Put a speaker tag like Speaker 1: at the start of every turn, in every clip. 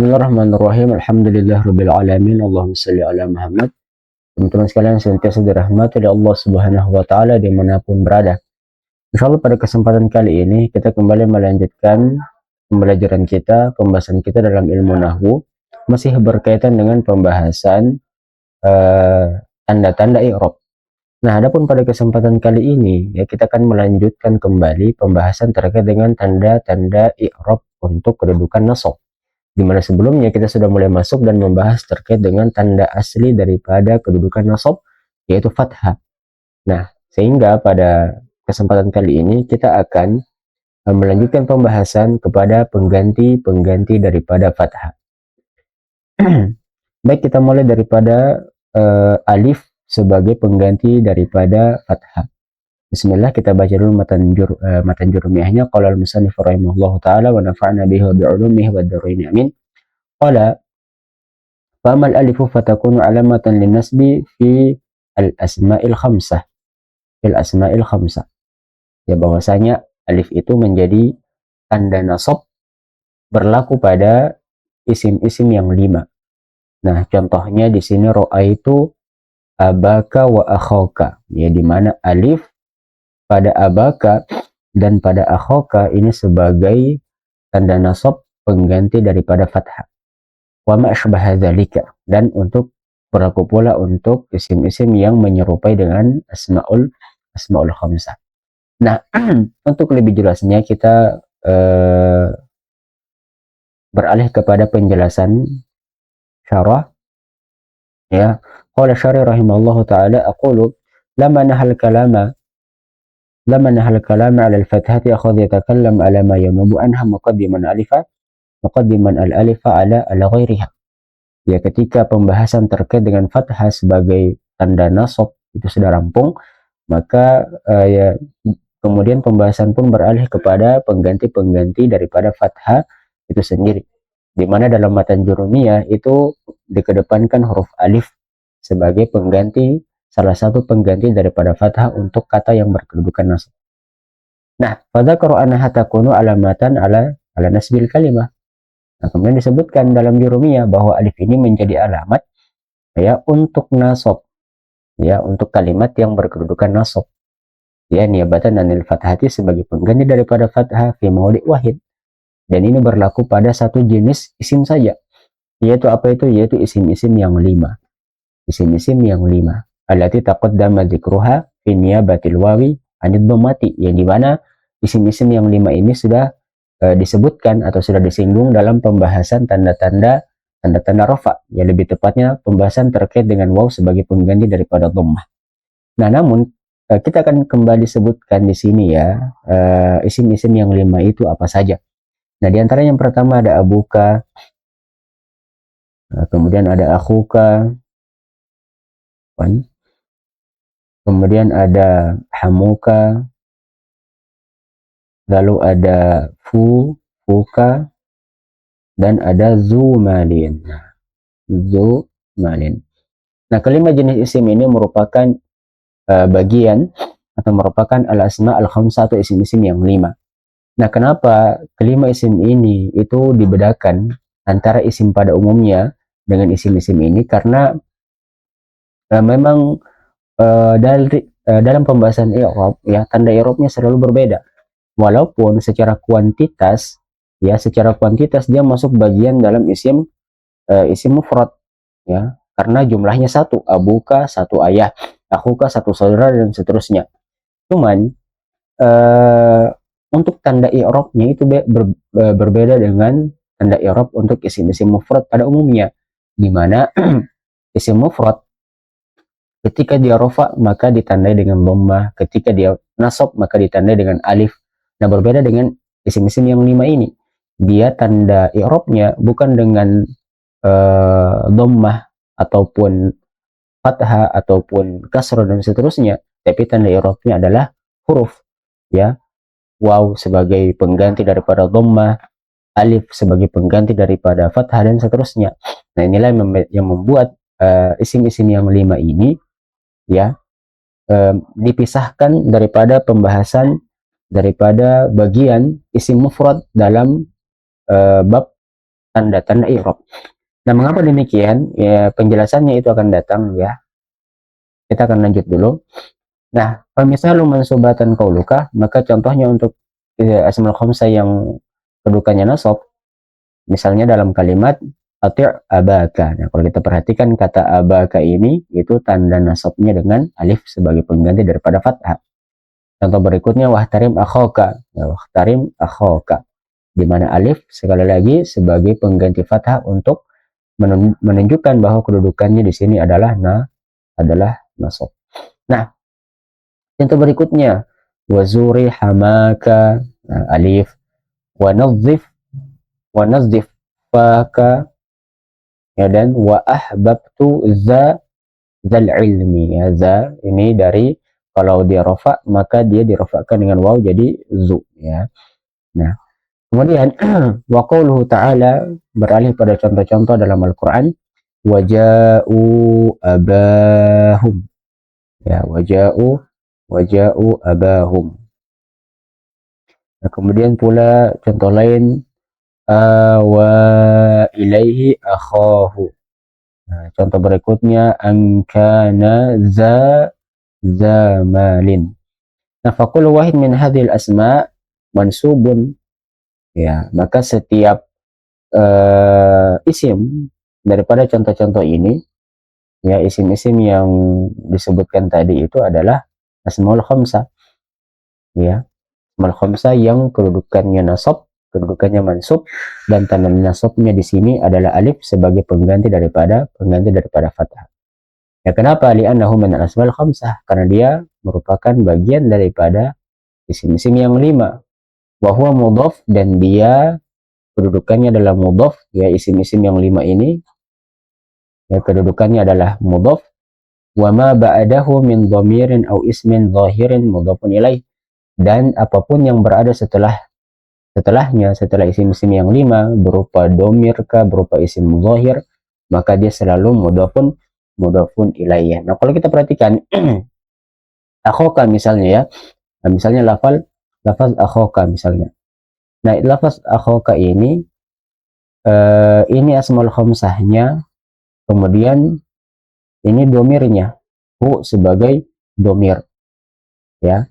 Speaker 1: Bismillahirrahmanirrahim. Alhamdulillahirabbil alamin. Allahumma shalli ala Muhammad. Teman-teman sekalian, senantiasa dirahmati oleh Allah Subhanahu wa taala dimanapun berada. Insyaallah pada kesempatan kali ini kita kembali melanjutkan pembelajaran kita, pembahasan kita dalam ilmu nahwu, masih berkaitan dengan pembahasan tanda-tanda i'rab. Nah, adapun pada kesempatan kali ini ya kita akan melanjutkan kembali pembahasan terkait dengan tanda-tanda i'rab untuk kedudukan nasab. Di mana sebelumnya kita sudah mulai masuk dan membahas terkait dengan tanda asli daripada kedudukan nasab, yaitu fathah. Nah, sehingga pada kesempatan kali ini kita akan melanjutkan pembahasan kepada pengganti-pengganti daripada fathah. Baik, kita mulai daripada alif sebagai pengganti daripada fathah. Bismillah, kita baca dulu matan jurumiyahnya. Qala al-musannif rahimahullahu taala wa nafa'na bihi wa bi'ulumihi wad dharain amin. Qala fa'amal alifu fatakunu alamatan linnasbi fi al-asma'il khamsah. Fil asma'il khamsah. Ya, bahwasanya alif itu menjadi tanda nasab berlaku pada isim-isim yang 5. Nah, contohnya di sini ra'aitu abaka wa akhaka. Ya, di mana alif pada abaka dan pada akhaka ini sebagai tanda nasab pengganti daripada fathah. Wa ma asbaha dzalika, dan untuk berlaku pula untuk isim-isim yang menyerupai dengan asmaul khamsah. Nah, untuk lebih jelasnya kita beralih kepada penjelasan syarah. Ya, qala syarih rahimallahu taala aqulu lamma nahal kalama 'ala al-fathati akhadha yatakallam 'ala ma yanubu anha muqaddiman al-alifa 'ala ghairiha. Ya, ketika pembahasan terkait dengan fathah sebagai tanda nasab itu sudah rampung, maka ya kemudian pembahasan pun beralih kepada pengganti-pengganti daripada fathah itu sendiri, di mana dalam matan jurumiyah itu dikedepankan huruf alif sebagai pengganti, salah satu pengganti daripada fathah untuk kata yang berkedudukan nasab. Nah, fadzakaru annaha takunu alamatan ala nasbil kalimah. Nah, kemudian disebutkan dalam jurumiyah bahwa alif ini menjadi alamat ya untuk nasab, ya untuk kalimat yang berkedudukan nasab. Ya, niyabatan anil fathati sebagai pengganti daripada fathah fi mawdi' wahid. Dan ini berlaku pada satu jenis isim saja. Yaitu apa itu? Yaitu isim-isim yang 5. Isim-isim yang 5. Allati taqaddama dzikruha fi niyabatil wawi anid dhammati. Yang di mana isim-isim yang 5 ini sudah disebutkan atau sudah disinggung dalam pembahasan tanda-tanda rafa, ya lebih tepatnya pembahasan terkait dengan waw sebagai pengganti daripada dhammah. Nah, namun kita akan kembali sebutkan di sini ya isim-isim yang 5 itu apa saja. Nah, di antara yang pertama ada abuka, kemudian ada akhuka, kemudian ada hamuka, lalu ada fuka, dan ada zumalin. Nah, kelima jenis isim ini merupakan bagian atau merupakan al-asma al-khamsah atau isim-isim yang 5. Nah, kenapa kelima isim ini itu dibedakan antara isim pada umumnya dengan isim-isim ini? Karena memang dalam pembahasan i'rab ya tanda i'rabnya selalu berbeda. Walaupun secara kuantitas dia masuk bagian dalam isim mufrad ya, karena jumlahnya satu, abuka satu ayah, akhuka satu saudara, dan seterusnya. Cuman untuk tanda i'rabnya itu berbeda dengan tanda i'rab untuk isim-isim mufrad pada umumnya, di mana isim mufrad ketika dia rafa maka ditandai dengan dhammah, ketika dia nasab maka ditandai dengan alif. Nah, berbeda dengan isim-isim yang 5 ini. Dia tanda i'rabnya bukan dengan dhammah ataupun fathah ataupun kasrah dan seterusnya, tapi tanda i'rabnya adalah huruf ya. Waw sebagai pengganti daripada dhammah, alif sebagai pengganti daripada fathah, dan seterusnya. Nah, inilah yang membuat isim-isim yang 5 ini ya dipisahkan daripada pembahasan daripada bagian isim mufrad dalam bab tanda-tanda i'rab. Nah, mengapa demikian? Ya, penjelasannya itu akan datang ya. Kita akan lanjut dulu. Nah, misalnya mansubatan qauluka, maka contohnya untuk asmaul khamsah yang kedudukannya nasab, misalnya dalam kalimat ati' abaka. Nah, kalau kita perhatikan kata abaka ini, itu tanda nasabnya dengan alif sebagai pengganti daripada fathah. Contoh berikutnya wahtarim akhoka. Nah, wahtarim akhoka, di mana alif sekali lagi sebagai pengganti fathah untuk menunjukkan bahwa kedudukannya di sini adalah nasab. Nah, contoh berikutnya wazuri hamaka, nah, alif, wanadzif faka, ya, dan wa ahbabtu zal ilmi, ya, za ini dari, kalau dia rofa maka dia dirofakkan dengan waw jadi zu, ya. Nah, kemudian wa qauluhu ta'ala, beralih pada contoh-contoh dalam Al-Qur'an, waja'u abahum, ya, waja'u abahum. Nah, kemudian pula contoh lain wa ilaihi akhahu. Nah, contoh berikutnya angkana zamalin. Nah, faqul wahid min hadhil asma mansubun, ya, maka setiap isim daripada contoh-contoh ini, ya, isim-isim yang disebutkan tadi itu adalah asmaul khamsah, ya, asmaul khamsah yang kedudukannya nasab, kedudukannya mansub, dan tanda nasabnya di sini adalah alif sebagai pengganti daripada fathah. Ya, kenapa? Li'annahu min al-asmaul khamsah, karena dia merupakan bagian daripada isim-isim yang 5. Wa huwa mudhaf, dan dia kedudukannya adalah mudhaf, ya, isim-isim yang 5 ini, ya, kedudukannya adalah mudhaf. Wa ma ba'dahu min dhamirin aw ismin zahirin mudhafun ilaih, dan apapun yang berada setelahnya, setelah isim-isim yang 5, berupa domir kah, berupa isim zahir, maka dia selalu mudhafun ilaih. Nah, kalau kita perhatikan akhoka misalnya, ya, nah, misalnya lafaz akhoka misalnya. Nah, lafaz akhoka ini asmaul khamsahnya, kemudian ini domirnya, hu sebagai domir, ya.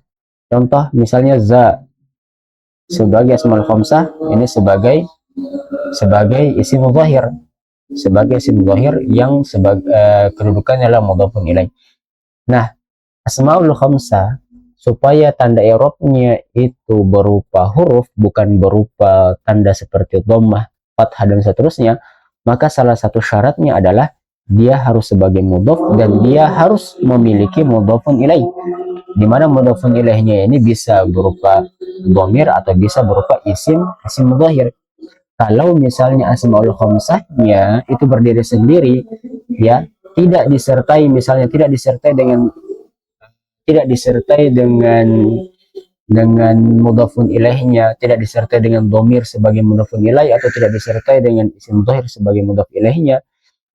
Speaker 1: Contoh misalnya za sebagai asmaul khamsah, ini sebagai isim zahir, yang kedudukannya adalah mudhafun ilaih. Nah, asmaul khamsah supaya tanda i'rabnya itu berupa huruf, bukan berupa tanda seperti dhammah, fathah, dan seterusnya, maka salah satu syaratnya adalah dia harus sebagai mudhaf dan dia harus memiliki mudhafun ilaih, di mana mudhafun ilaihnya ini bisa berupa dhamir atau bisa berupa isim zahir. Kalau misalnya asmaul khamsahnya itu berdiri sendiri, ya, tidak disertai dengan mudhafun ilaihnya, tidak disertai dengan dhamir sebagai mudhafun ilaih, atau tidak disertai dengan isim zahir sebagai mudhaf ilaihnya,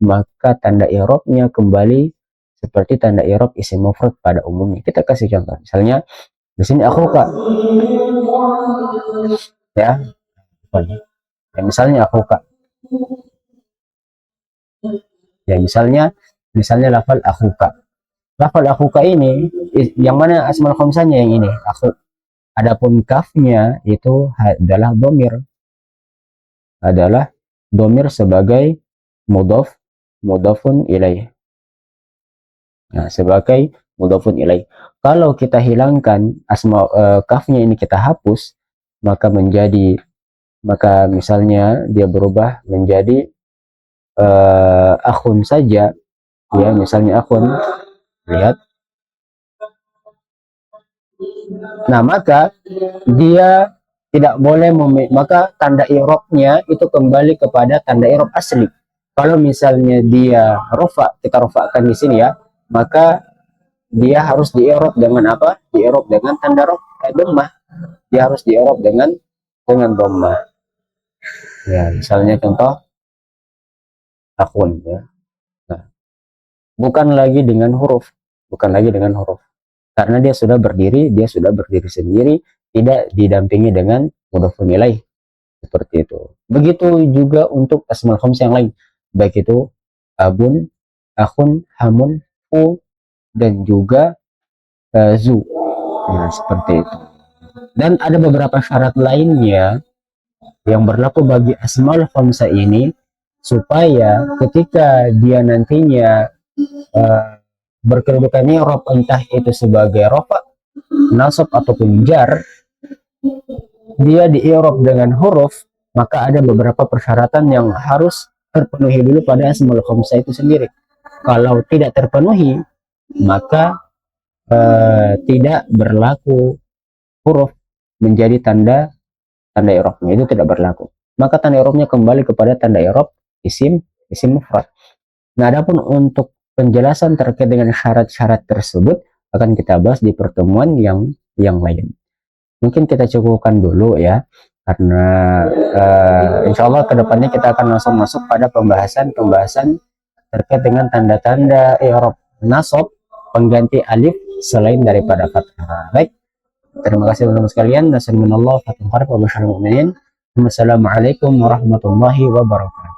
Speaker 1: maka tanda i'rabnya kembali seperti tanda i'rab isim mufrad pada umumnya. Kita kasih contoh, misalnya di sini akhuka, ya, ya, misalnya akhuka, ya, misalnya lafal akhuka ini yang mana asmaul khamsahnya, yang ini akhu. Adapun kafnya itu adalah domir sebagai mudhafun ilaih. Nah, sebagai mudhafun ilaih. Kalau kita hilangkan kafnya ini, kita hapus, maka misalnya dia berubah menjadi akhun saja, ya, misalnya akhun, lihat. Nah, maka dia tidak boleh maka tanda i'rabnya itu kembali kepada tanda i'rab asli. Kalau misalnya dia rofa, kita rofakan di sini, ya, maka dia harus di i'rab dengan apa? Di i'rab dengan tanda dhammah. Dia harus di i'rab dengan dhammah. Ya, misalnya contoh akhun, ya. Nah, bukan lagi dengan huruf, karena dia sudah berdiri sendiri, tidak didampingi dengan mudhafun ilaih, seperti itu. Begitu juga untuk asmaul khamsah yang lain, baik itu abun, akhun, hamun, u, dan juga zu. Nah, seperti itu. Dan ada beberapa syarat lainnya yang berlaku bagi asmaul khamsah ini, supaya ketika dia nantinya berkedudukan i'rab, entah itu sebagai rafa, nasab ataupun jar, dia di i'rab dengan huruf, maka ada beberapa persyaratan yang harus terpenuhi dulu pada asmaul khamsah itu sendiri. Kalau tidak terpenuhi, maka tidak berlaku huruf menjadi tanda i'rabnya, itu tidak berlaku. Maka tanda i'rabnya kembali kepada tanda i'rab isim mufrad. Nah, adapun untuk penjelasan terkait dengan syarat-syarat tersebut akan kita bahas di pertemuan yang lain. Mungkin kita cukupkan dulu ya, karena insya Allah kedepannya kita akan langsung masuk pada pembahasan terkait dengan tanda-tanda i'rab nasab pengganti alif selain daripada fathah. Baik, terima kasih teman-teman sekalian. Nasallallahu alaihi wa Wassalamualaikum warahmatullahi wabarakatuh.